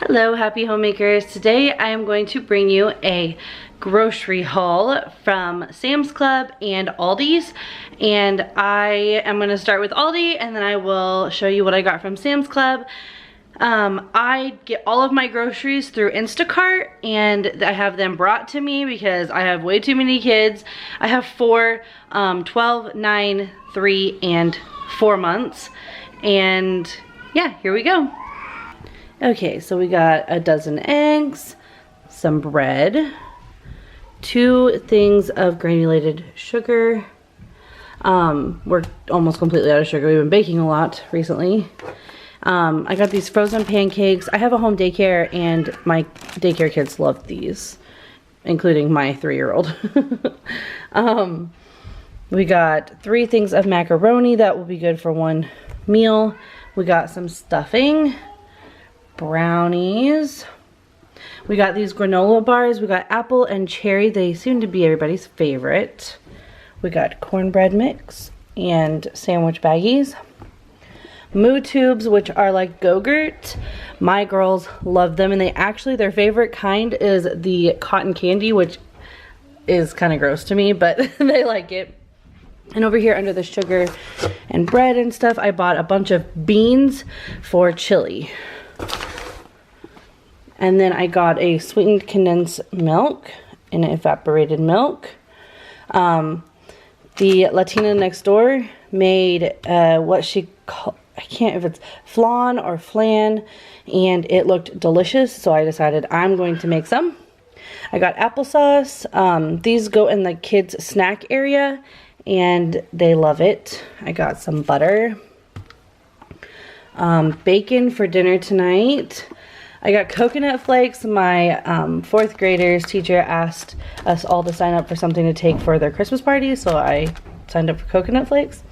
Hello, happy homemakers. Today I am going to bring you a grocery haul from Sam's Club and Aldi's. And I am going to start with Aldi and then I will show you what I got from Sam's Club. I get all of my groceries through Instacart and I have them brought to me because I have way too many kids. I have 4, 12, 9, 3, and 4 months. And yeah, here we go. Okay, so we got a dozen eggs, some bread, 2 things of granulated sugar. We're almost completely out of sugar. We've been baking a lot recently. I got these frozen pancakes. I have a home daycare and my daycare kids love these, including my 3-year-old. We got 3 things of macaroni that will be good for 1 meal. We got some stuffing, brownies. We got these granola bars. We got apple and cherry. They seem to be everybody's favorite. We got cornbread mix and sandwich baggies. Moo tubes, which are like Go-Gurt. My girls love them, and their favorite kind is the cotton candy, which is kind of gross to me, but they like it. And over here under the sugar and bread and stuff, I bought a bunch of beans for chili. And then I got a sweetened condensed milk and evaporated milk. The Latina next door made what she called, I can't if it's flan or flan, and it looked delicious, so I decided I'm going to make some. I got applesauce. These go in the kids' snack area, and they love it. I got some butter. Bacon for dinner tonight. I got coconut flakes. My 4th grader's teacher asked us all to sign up for something to take for their Christmas party, so I signed up for coconut flakes.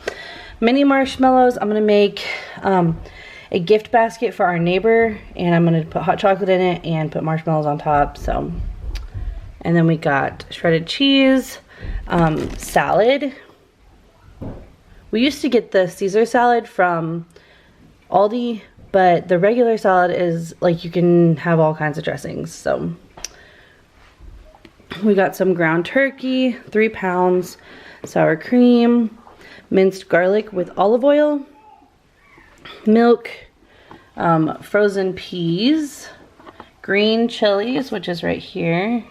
Mini marshmallows. I'm going to make a gift basket for our neighbor, and I'm going to put hot chocolate in it and put marshmallows on top. So, and then we got shredded cheese, salad. We used to get the Caesar salad from Aldi, but the regular salad is like you can have all kinds of dressings. So we got some ground turkey, 3 pounds, sour cream, minced garlic with olive oil, milk, frozen peas, green chilies, which is right here,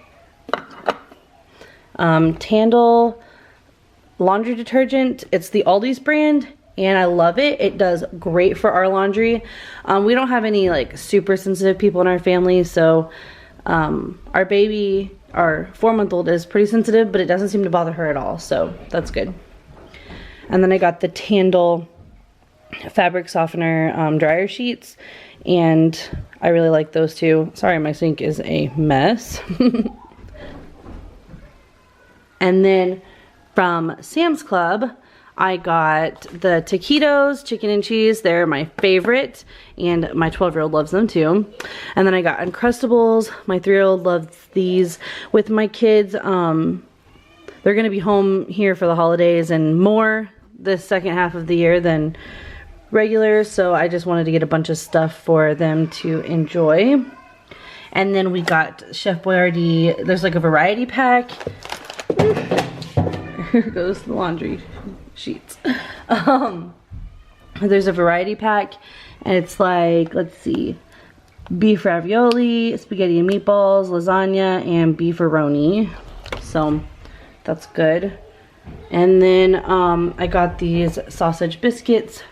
Tandle laundry detergent. It's the Aldi's brand, and I love it. It does great for our laundry. We don't have any like super sensitive people in our family, so our baby, our 4-month-old, is pretty sensitive, but it doesn't seem to bother her at all, so that's good. And then I got the Tandle fabric softener dryer sheets, and I really like those too. Sorry, my sink is a mess. And then from Sam's Club, I got the taquitos, chicken and cheese. They're my favorite, and my 12-year-old loves them too. And then I got Uncrustables. My 3-year-old loves these. With my kids, they're gonna be home here for the holidays and more this second half of the year than regular, so I just wanted to get a bunch of stuff for them to enjoy. And then we got Chef Boyardee. There's like a variety pack. Here goes the laundry sheets. There's a variety pack, and it's like, let's see, beef ravioli, spaghetti and meatballs, lasagna, and beefaroni. So that's good. And then I got these sausage biscuits,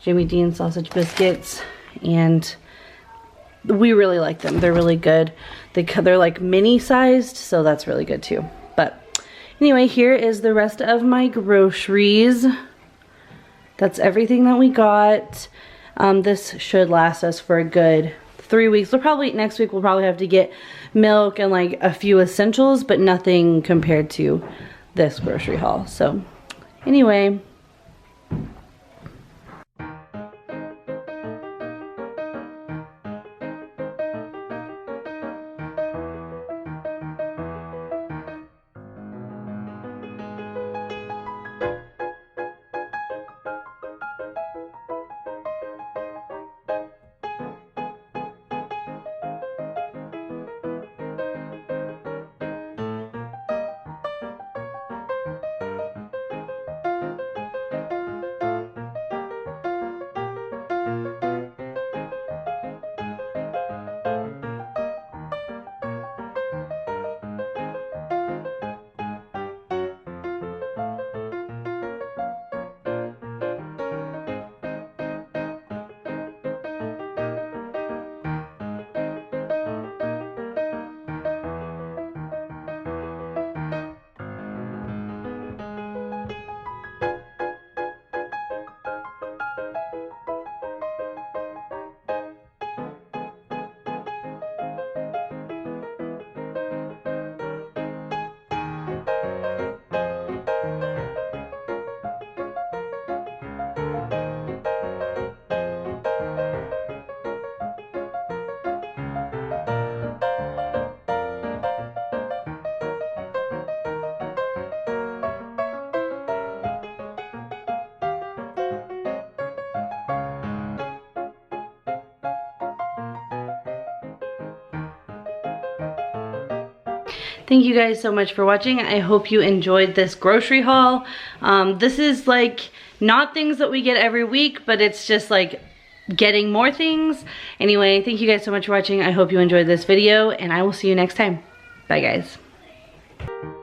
Jimmy Dean sausage biscuits, and we really like them. They're really good. They're like mini sized, so that's really good too. But anyway, here is the rest of my groceries. That's everything that we got. This should last us for a good 3 weeks. Next week we'll probably have to get milk and like a few essentials, but nothing compared to this grocery haul. So anyway, thank you guys so much for watching. I hope you enjoyed this grocery haul. This is like not things that we get every week, but it's just like getting more things. Anyway, thank you guys so much for watching. I hope you enjoyed this video, and I will see you next time. Bye, guys.